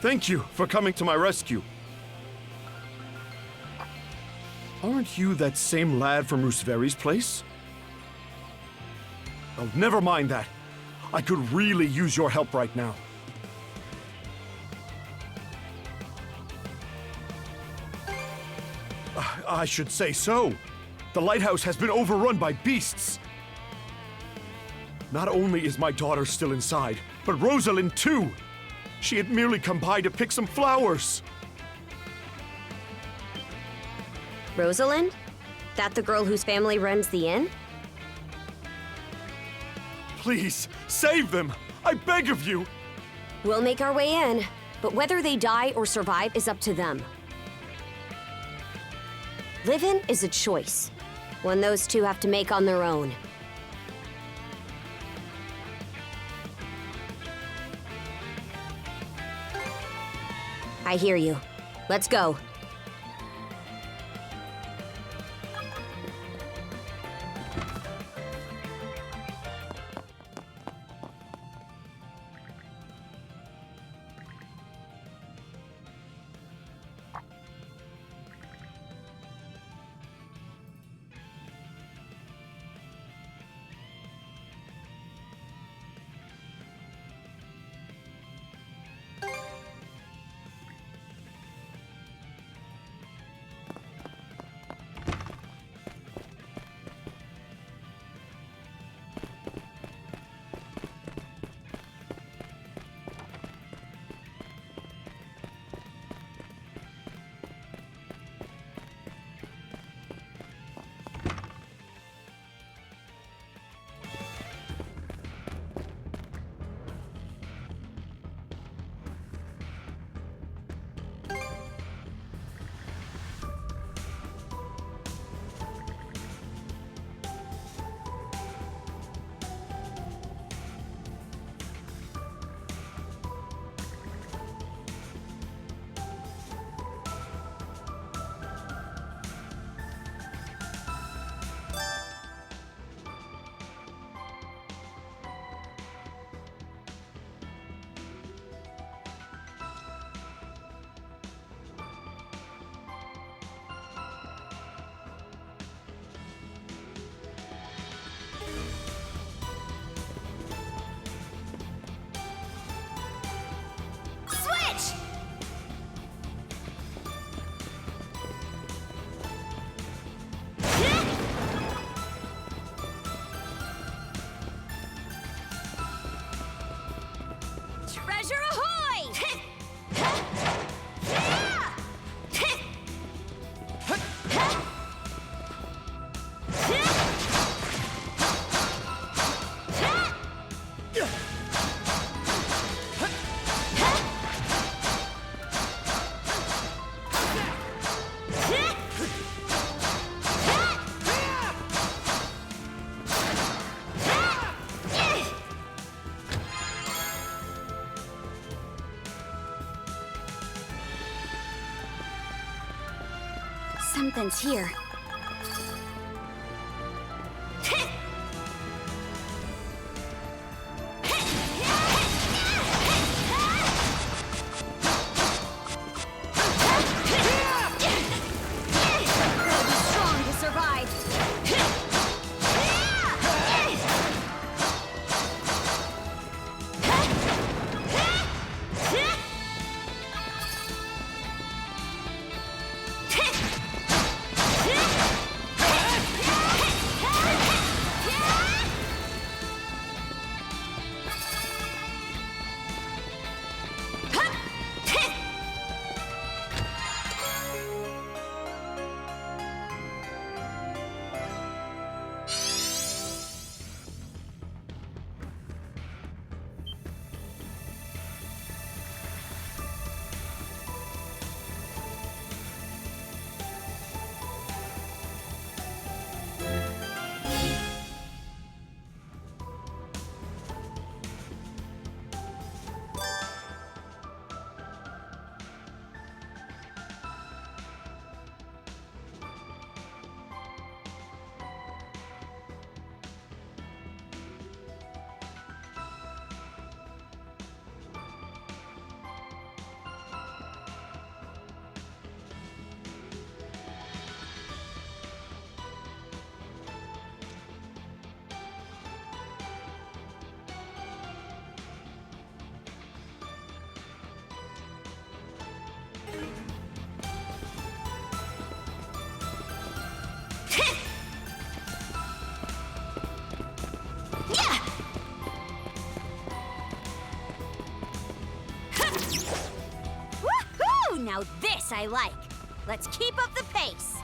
Thank you for coming to my rescue. Aren't you that same lad from Rooseveri's place? Oh, never mind that. I could really use your help right now. I should say so. The lighthouse has been overrun by beasts. Not only is my daughter still inside, but Rosalind too. She had merely come by to pick some flowers. Rosalind? That the girl whose family runs the inn? Please, save them! I beg of you! We'll make our way in, but whether they die or survive is up to them. Living is a choice, one those two have to make on their own. I hear you. Let's go. Treasure ahoy! Something's here. I like. Let's keep up the pace.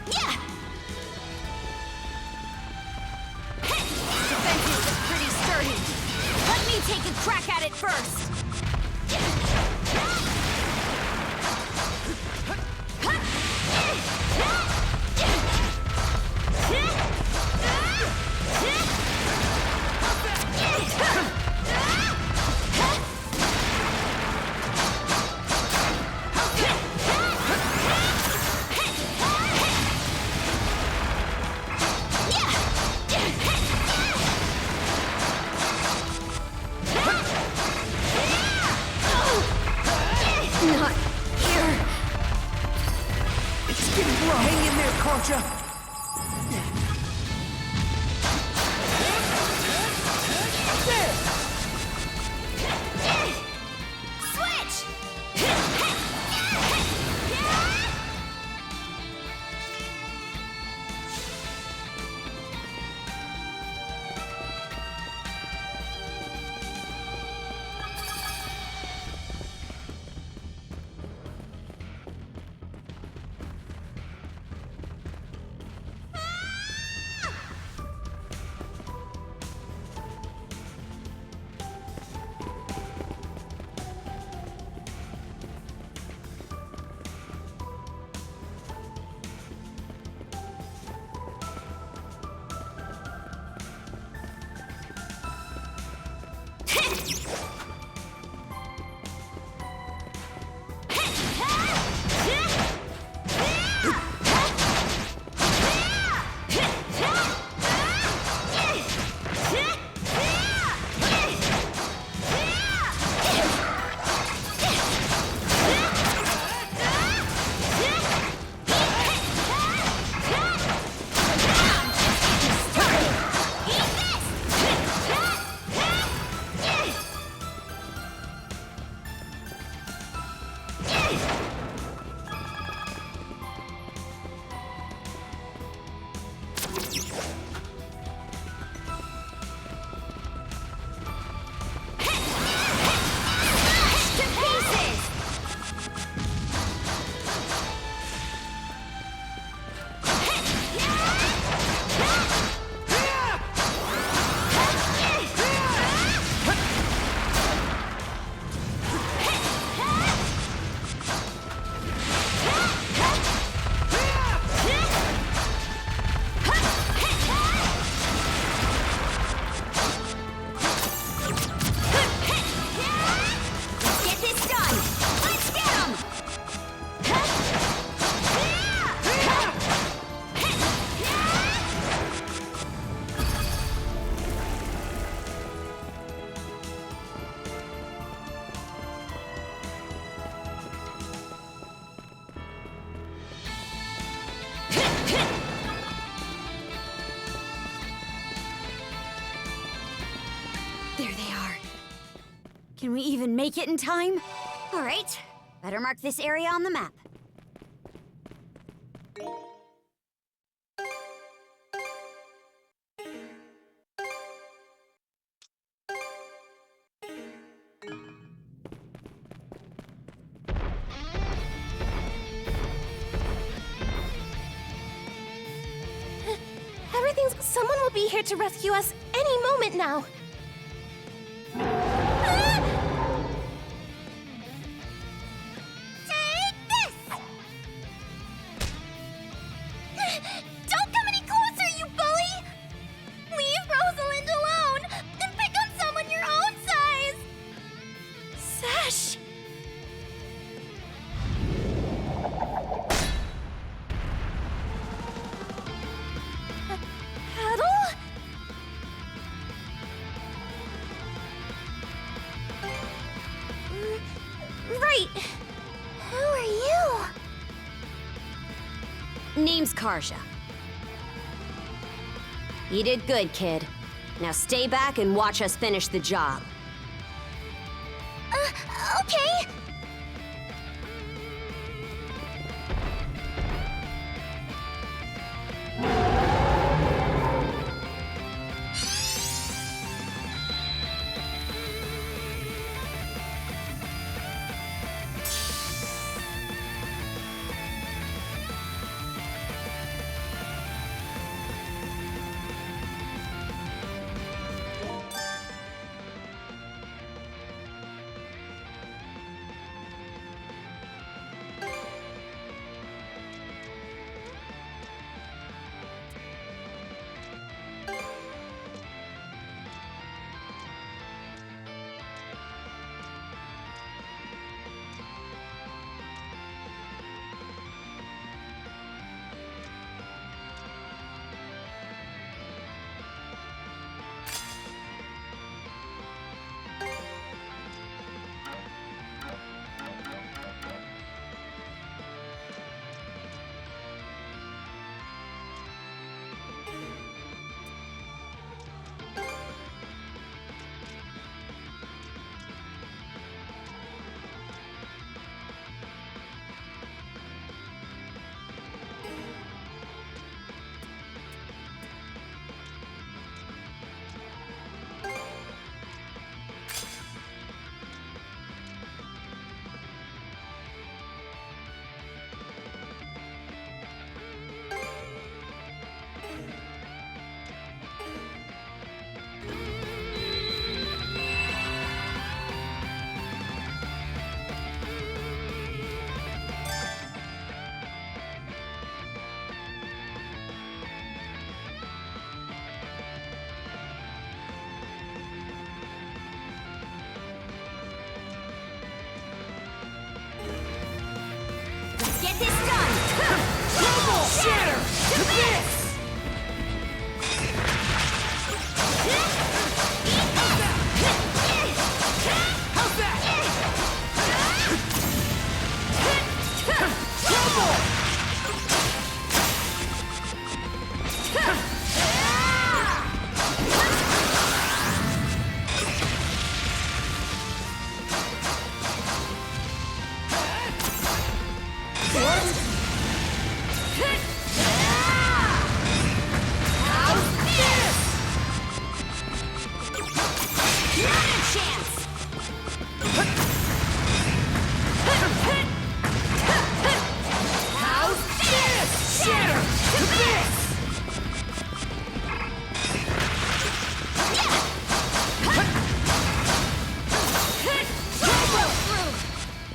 Yeah! Defenses look pretty sturdy. Let me take a crack at it first. Not here. It's getting low. Hang in there, Concha. There! Switch! There they are. Can we even make it in time? All right, better mark this area on the map. Someone will be here to rescue us any moment now. Take this! Don't come any closer, you bully! Leave Rosalind alone and pick on someone your own size! Sash! Right! Who are you? Name's Karja. You did good, kid. Now stay back and watch us finish the job. Okay.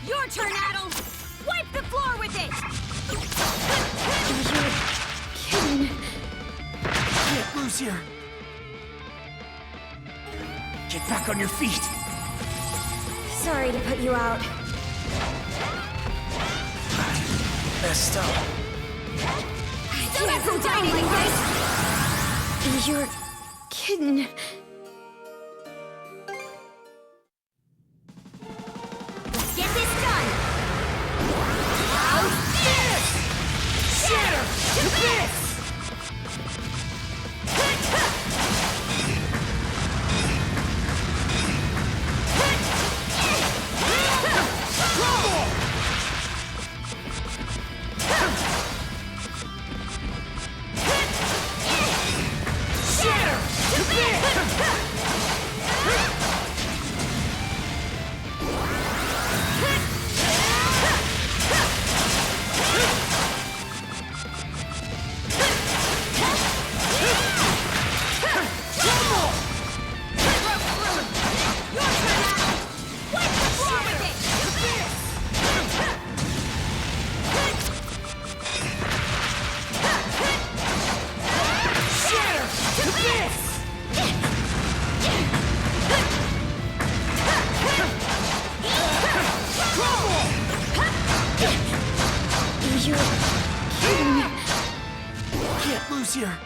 Your turn, Adel! Wipe the floor with it! You're kidding. Can't lose here. Get back on your feet. Sorry to put you out. Messed up. Still got some time like this! You're kidding. Let's get this done! How's this? Shatter to this! You're kidding. Can't lose here.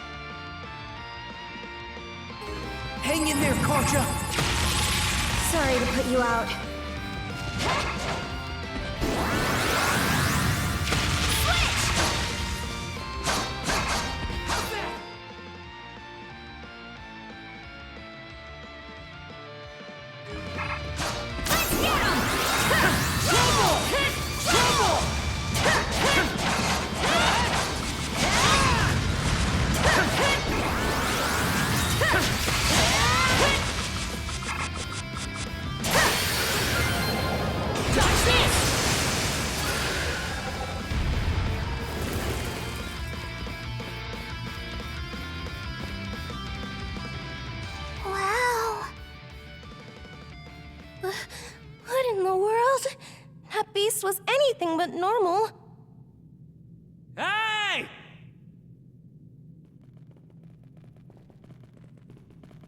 Hang in there, Concha. Sorry to put you out. Wow. What in the world? That beast was anything but normal. Hey!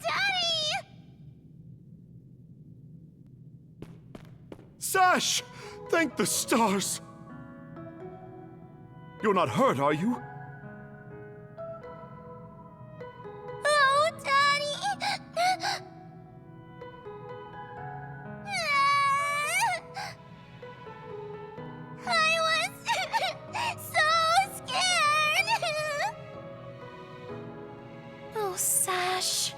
Daddy! Sash! Thank the stars! You're not hurt, are you? Oh, Daddy! I was so scared! Oh, Sash.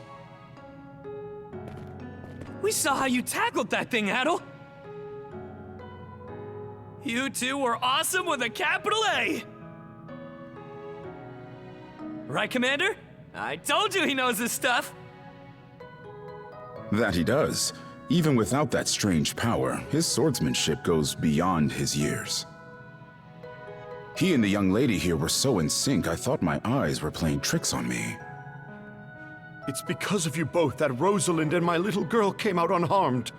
We saw how you tackled that thing, Adel. You two were awesome with a capital A. Right, Commander? I told you he knows his stuff. That he does. Even without that strange power, his swordsmanship goes beyond his years. He and the young lady here were so in sync, I thought my eyes were playing tricks on me. It's because of you both that Rosalind and my little girl came out unharmed.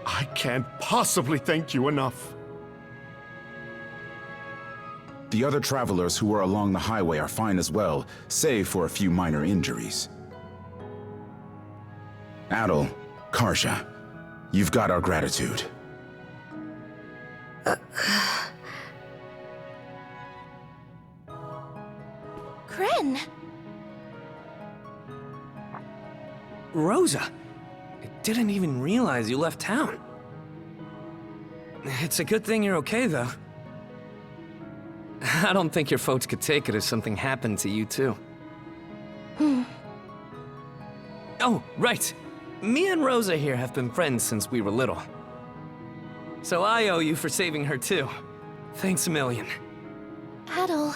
I can't possibly thank you enough. The other travelers who were along the highway are fine as well, save for a few minor injuries. Adel, Karja, you've got our gratitude. again. Rosa, I didn't even realize you left town. It's a good thing you're okay, though. I don't think your folks could take it if something happened to you, too. Oh, right. Me and Rosa here have been friends since we were little. So I owe you for saving her, too. Thanks a million. Adel,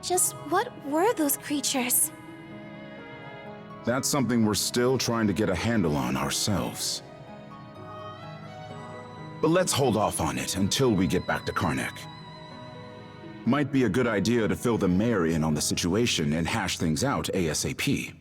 just what were those creatures? That's something we're still trying to get a handle on ourselves. But let's hold off on it until we get back to Karnak. Might be a good idea to fill the mayor in on the situation and hash things out ASAP.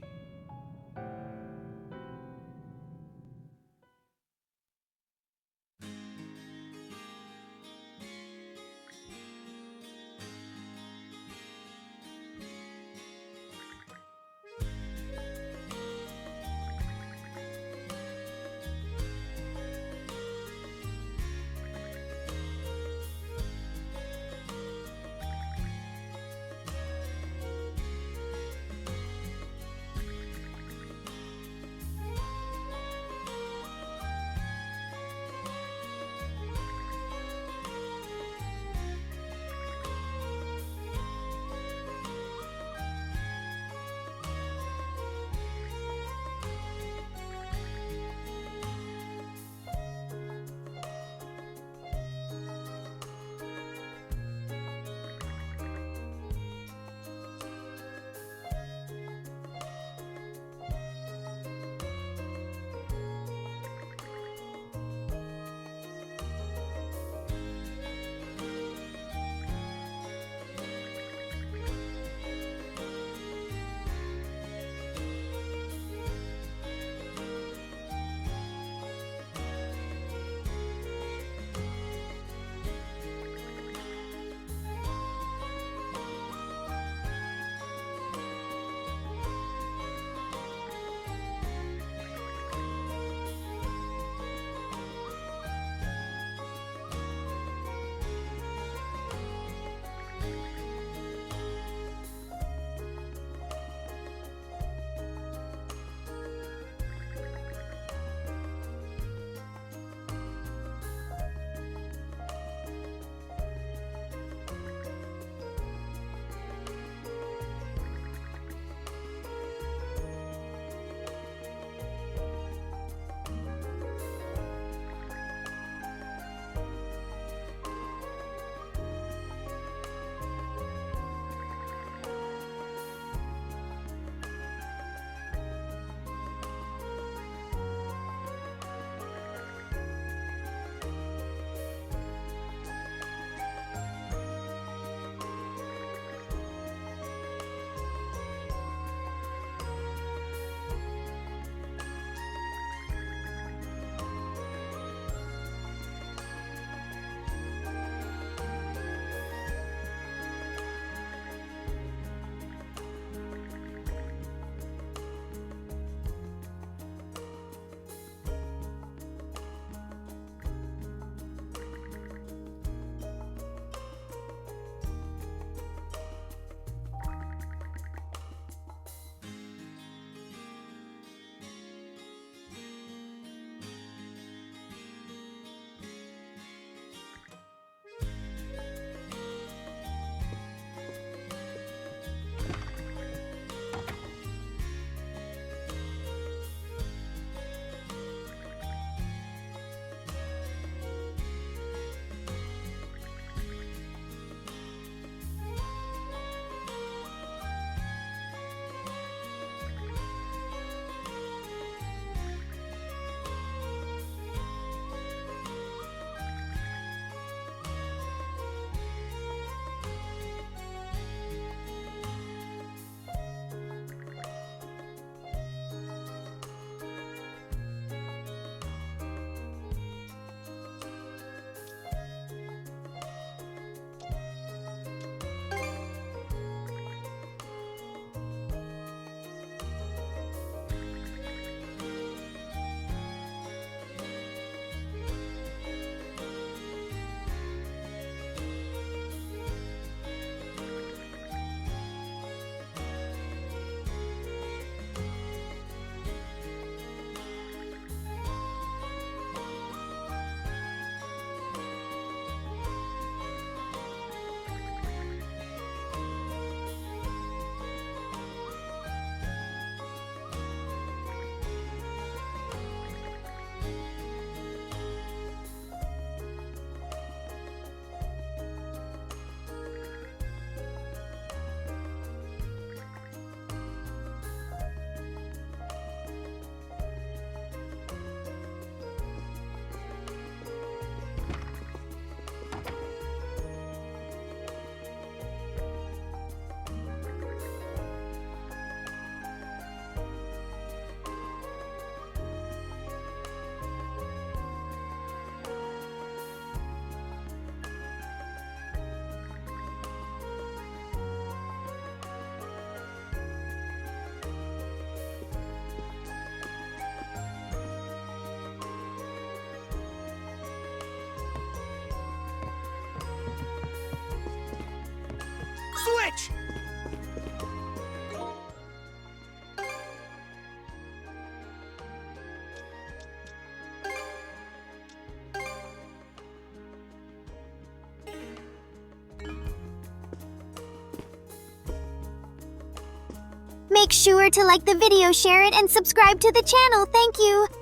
Make sure to like the video, share it, and subscribe to the channel. Thank you!